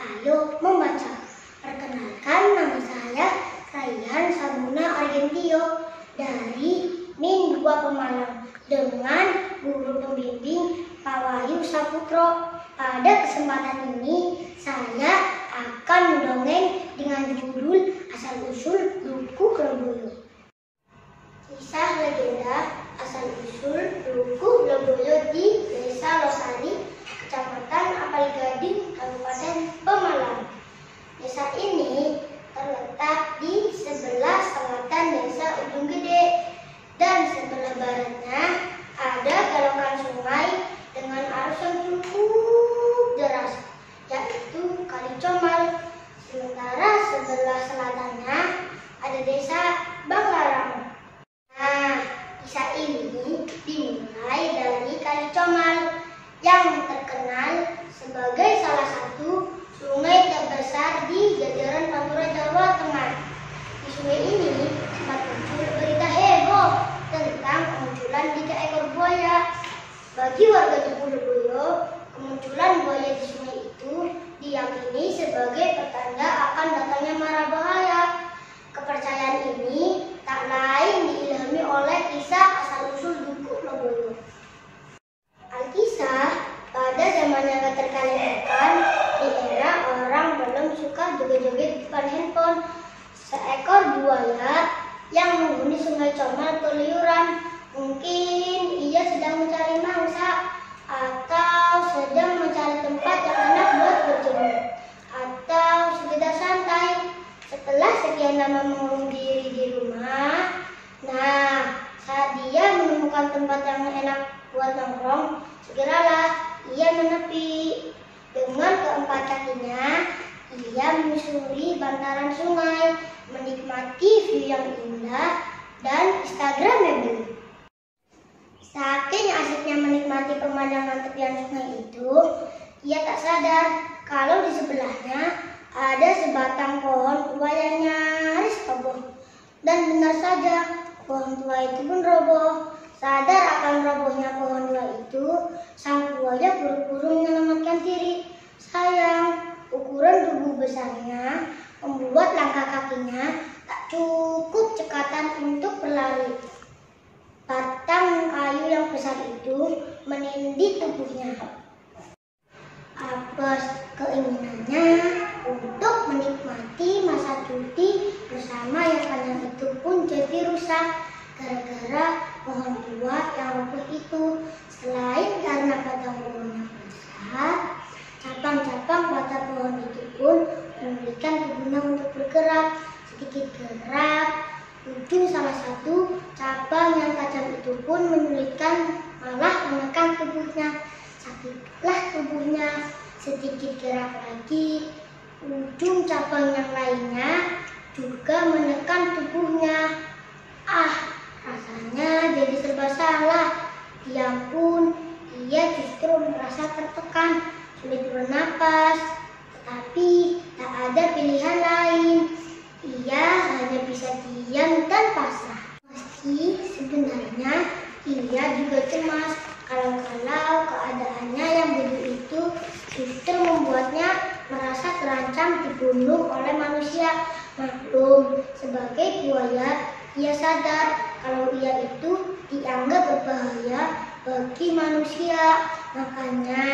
Ayo membaca. Perkenalkan, nama saya Raihan Sabuna Argentio dari Min 2 Pemalang dengan guru pembimbing Pak Wahyu Saputro. Pada kesempatan ini saya akan mendongeng dengan judul Asal-usul Luku Leboyo. Kisah legenda asal-usul Luku Leboyo di Desa Losari, Kecamatan Apalgading, Kabupaten Pemalang. Desa ini terletak di sebelah selatan Desa Ujung Gede dan sebelah baratnya ada galokan sungai dengan arus yang cukup deras, yaitu Kali Comal. Sementara sebelah selatannya ada Desa Banglarang. Nah, kisah ini dimulai dari Kali Comal yang terkenal sebagai salah satu sungai terbesar di jajaran Pantura, Jawa Tengah. Di sungai ini sempat muncul berita heboh tentang kemunculan 3 ekor buaya. Bagi warga Luku Leboyo, kemunculan buaya di sungai itu diyakini sebagai pertanda akan datangnya mara bahaya. Kepercayaan ini tak lain diilhami oleh kisah asal-usul Luku Leboyo. Alkisah, pada zamannya keterkalikan, di era orang belum suka joget-joget di depan handphone, seekor buaya yang menghuni sungai Comal keluyuran. Mungkin ia sedang mencari mangsa, atau sedang mencari tempat yang enak buat berjemur, atau sekedar santai. Setelah sekian lama mengurung diri di rumah, saat dia menemukan tempat yang enak buat nongkrong, segeralah ia menepi. Dengan keempat kakinya, ia menyusuri bantaran sungai, menikmati view yang indah dan instagramable. Saking asiknya menikmati pemandangan tepian sungai itu, ia tak sadar kalau di sebelahnya ada sebatang pohon tua yang nyaris roboh. Dan benar saja, pohon tua itu pun roboh. Sadar akan robohnya pohon tua itu, sang buaya buru-buru menyelamatkan diri. Sayang, ukuran tubuh besarnya membuat langkah kakinya tak cukup cekatan untuk berlari. Batang kayu yang besar itu menindih tubuhnya. Apes keinginannya untuk menikmati masa cuti bersama yang panjang itu pun jadi rusak gara-gara pohon tua yang roboh itu. Selain karena batang pohonnya besar, cabang-cabang batang pohon itu pun menyulitkan tubuhnya untuk bergerak. Sedikit gerak, ujung salah satu cabang yang tajam itu pun menyulitkan, malah menekan tubuhnya. Sakitlah tubuhnya. Sedikit gerak lagi, ujung cabang yang lainnya juga menekan tubuhnya. Rasanya jadi serba salah. Dia pun, ia justru merasa tertekan, sulit bernapas. Tetapi tak ada pilihan lain. Ia hanya bisa diam dan pasrah. Meski sebenarnya ia juga cemas kalau keadaannya yang begitu justru membuatnya merasa terancam dibunuh oleh manusia. Maklum, sebagai buaya, ia sadar kalau ia itu dianggap berbahaya bagi manusia. Makanya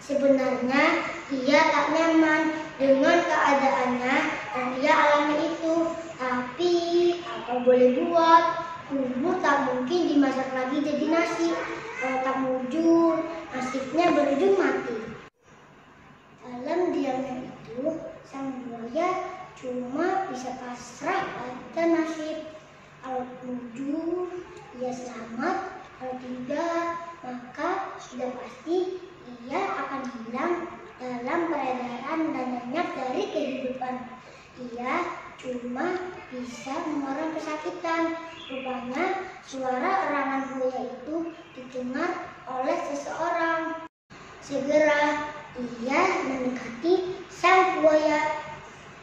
sebenarnya ia tak nyaman dengan keadaannya yang ia alami itu. Tapi apa boleh buat, bumbu tak mungkin dimasak lagi jadi nasi. Kalau tak mujur, nasibnya berujung mati. Dalam diamnya itu, sang buaya cuma bisa pasrah pada nasib. Kalau mujur, ia selamat. Kalau tidak, maka sudah pasti ia akan hilang dalam peredaran dan lenyap dari kehidupan. Ia cuma bisa mengeram kesakitan. Rupanya suara erangan buaya itu didengar oleh seseorang. Segera ia mendekati sang buaya.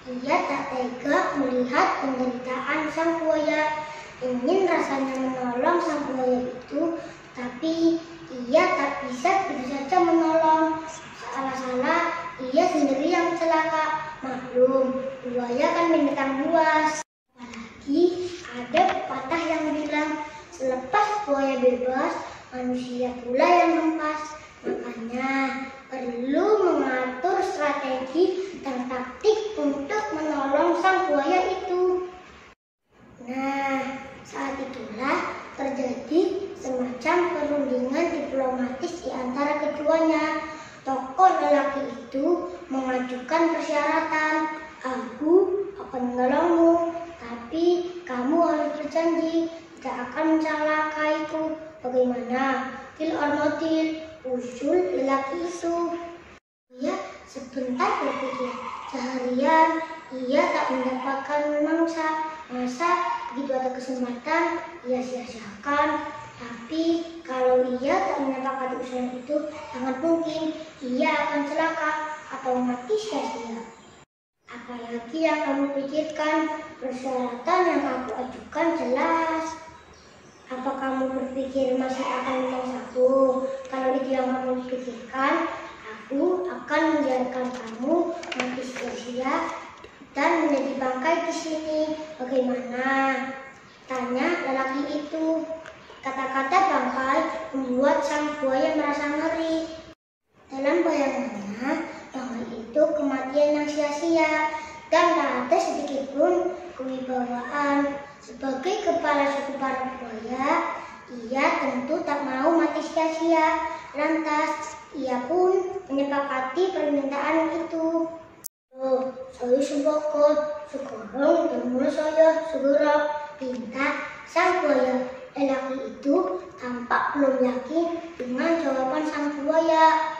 Ia tak tega melihat penderitaan sang buaya. Ingin rasanya menolong sang buaya itu, tapi ia tak bisa begitu saja menolong. Salah-salah ia sendiri yang celaka. Maklum, buaya kan binatang buas. Apalagi ada pepatah yang bilang, selepas buaya bebas, manusia pula yang hempas. Makanya perlu mengatur strategi dan taktik untuk menolong sang buaya itu. Nah, saat itulah terjadi semacam perundingan diplomatis di antara keduanya. Tokoh lelaki itu mengajukan persyaratan, aku akan menolongmu, tapi kamu harus berjanji tidak akan mencelakaiku. Bagaimana? Deal or no deal? Usul lelaki itu. Ia sebentar berpikir. Seharian ia tak mendapatkan mangsa. Masa begitu ada kesempatan ia sia-siakan. Tapi kalau ia tak menyepakati usulan itu, sangat mungkin ia akan celaka atau mati sia-sia. Apalagi yang kamu pikirkan, persyaratan yang aku ajukan jelas. Apa kamu berpikir masih akan memaksaku? Kalau itu yang kamu pikirkan, aku akan membiarkan kamu mati sia-sia dan menjadi bangkai di sini. Bagaimana? Tanya lelaki itu. Kata-kata bangkai membuat sang buaya merasa ngeri. Dalam bayangannya, bangkai itu kematian yang sia-sia dan tak ada sedikit pun kewibawaan. Sebagai kepala suku para buaya, ia tentu tak mau mati sia-sia. Lantas, ia pun menyepakati permintaan itu. Oh, saya sepakat. Sekarang dan mulai saya segera minta sang buaya. Lelaki itu tampak belum yakin dengan jawaban sang buaya.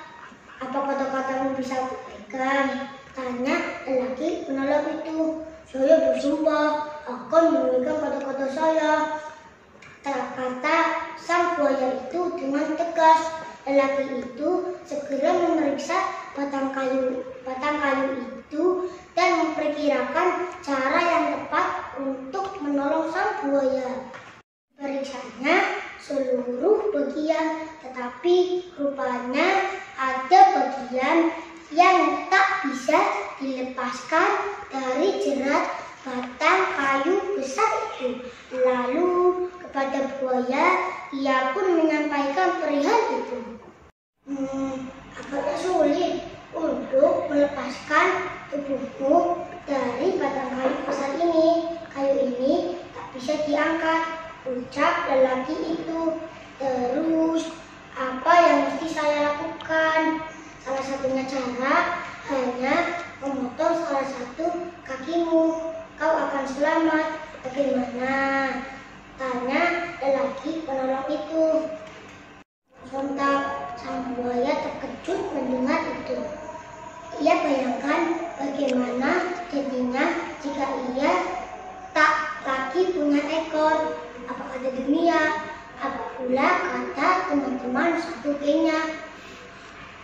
Apa kata-katamu bisa aku pegang? Tanya lelaki penolong itu. Saya bersumpah akan memegang kata-kata saya. Kata sang buaya itu dengan tegas. Lelaki itu segera memeriksa batang kayu itu dan memperkirakan cara yang tepat untuk menolong sang buaya. Periksanya seluruh bagian, tetapi rupanya ada bagian yang tak bisa dilepaskan dari jerat batang kayu besar itu. Lalu kepada buaya, ia pun menyampaikan perihal itu. Agaknya sulit untuk melepaskan tubuhmu dari batang kayu besar ini. Kayu ini tak bisa diangkat, ucap lelaki itu. Terus, apa yang mesti saya lakukan? Salah satunya cara hanya memotong salah satu kakimu. Kau akan selamat. Bagaimana? Tanya lelaki penolong itu. Sontak sang buaya terkejut mendengar itu. Ia bayangkan bagaimana jadinya jika ia tak lagi punya ekor. Apa kata dunia? Apa pula kata teman-teman satu gengnya?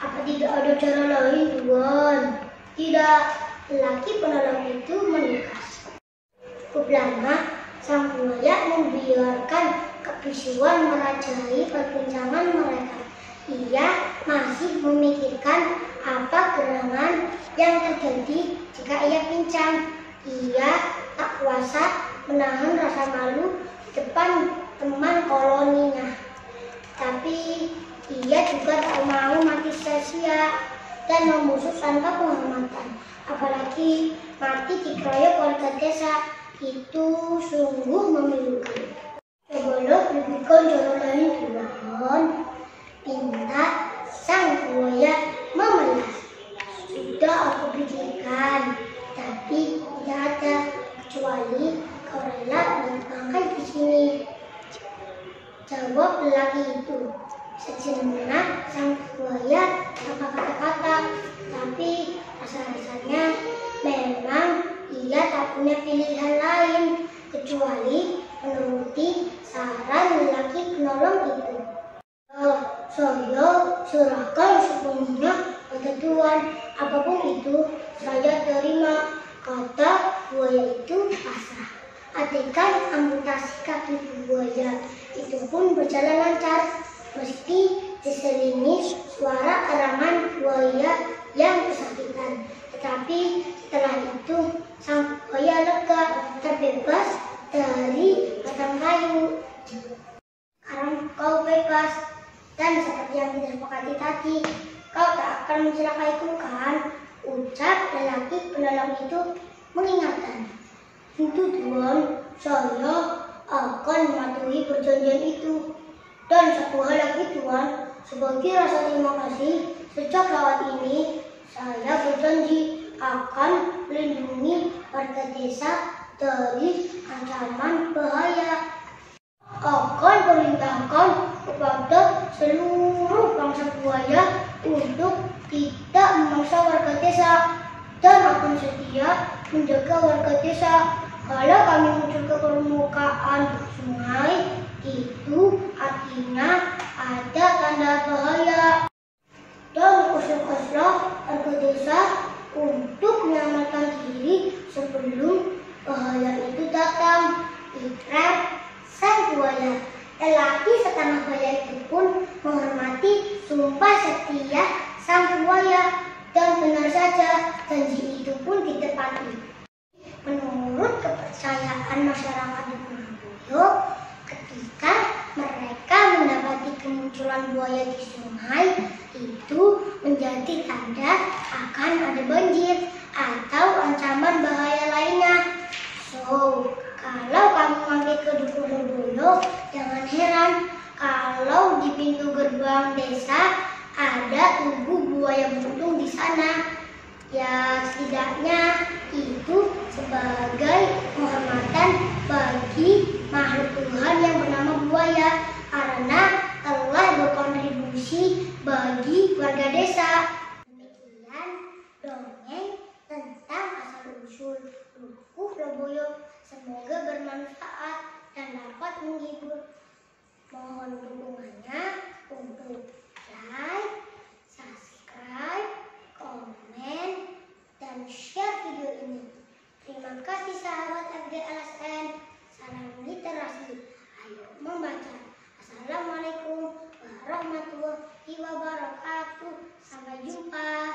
Apa tidak ada cara lain, Tuan? Tidak. Lelaki penolong itu menegas. Cukup lama sang buaya membiarkan kebisuan merajai perbincangan mereka. Ia masih memikirkan apa gerangan yang terjadi jika ia pincang. Ia tak kuasa menahan rasa malu di depan teman koloninya. Tapi ia juga tak mau mati sia-sia dan membusuk tanpa penghormatan. Apalagi mati dikeroyok warga desa. Itu sungguh memilukan. Cobalah berikan cara lain, Tuan. Pinta sang buaya memelas. Sudah aku pikirkan, tapi tidak ada kecuali kau rela bangkai di sini. Jawab lelaki itu. Sejenak sang buaya tanpa kata-kata, tapi rasa-rasanya memang ia tak punya pilihan lain kecuali menuruti saran lelaki penolong itu. Saya serahkan sepenuhnya pada Tuhan. Apapun itu saya terima, kata buaya itu pasrah. Adegan amputasi kaki buaya itu pun berjalan lancar, meski diselingi suara erangan buaya yang kesakitan. Tetapi setelah itu sang buaya lega, terbebas dari batang kayu. Sekarang kau bebas, dan seperti yang kita sepakati tadi, kau tak akan mencelakaiku kan? Ucap lelaki penolong itu mengingatkan. Tentu Tuan, saya akan mematuhi perjanjian itu. Dan satu hal lagi Tuan, sebagai rasa terima kasih, sejak lewat ini saya berjanji akan melindungi warga desa dari ancaman bahaya. Akan perintahkan kepada seluruh bangsa buaya untuk tidak memangsa warga desa dan akan setia menjaga warga desa. Kalau kami muncul ke permukaan sungai, itu artinya ada tanda bahaya. Dan usah-usahlah warga desa untuk menyelamatkan diri sebelum bahaya itu datang. Ikrab sang buaya. Lelaki setengah buaya itu pun menghormati sumpah setia sang buaya, dan benar saja janji itu pun ditepati. Menurut kepercayaan masyarakat di Borobudur, ketika mereka mendapati kemunculan buaya di sungai, itu menjadi tanda akan ada banjir atau ancaman bahaya lainnya. So, kalau kamu mampir ke Dukuh Lirboyo, jangan heran kalau di pintu gerbang desa ada tubuh buaya buntung di sana. Ya, setidaknya itu sebagai penghormatan bagi makhluk Tuhan yang bernama buaya karena telah berkontribusi bagi warga desa. Demikian dongeng tentang asal-usul Dukuh Lirboyo. Semoga bermanfaat dan dapat menghibur. Mohon dukungannya untuk like, subscribe, komen, dan share video ini. Terima kasih sahabat FG LSN. Salam literasi. Ayo membaca. Assalamualaikum warahmatullahi wabarakatuh. Sampai jumpa.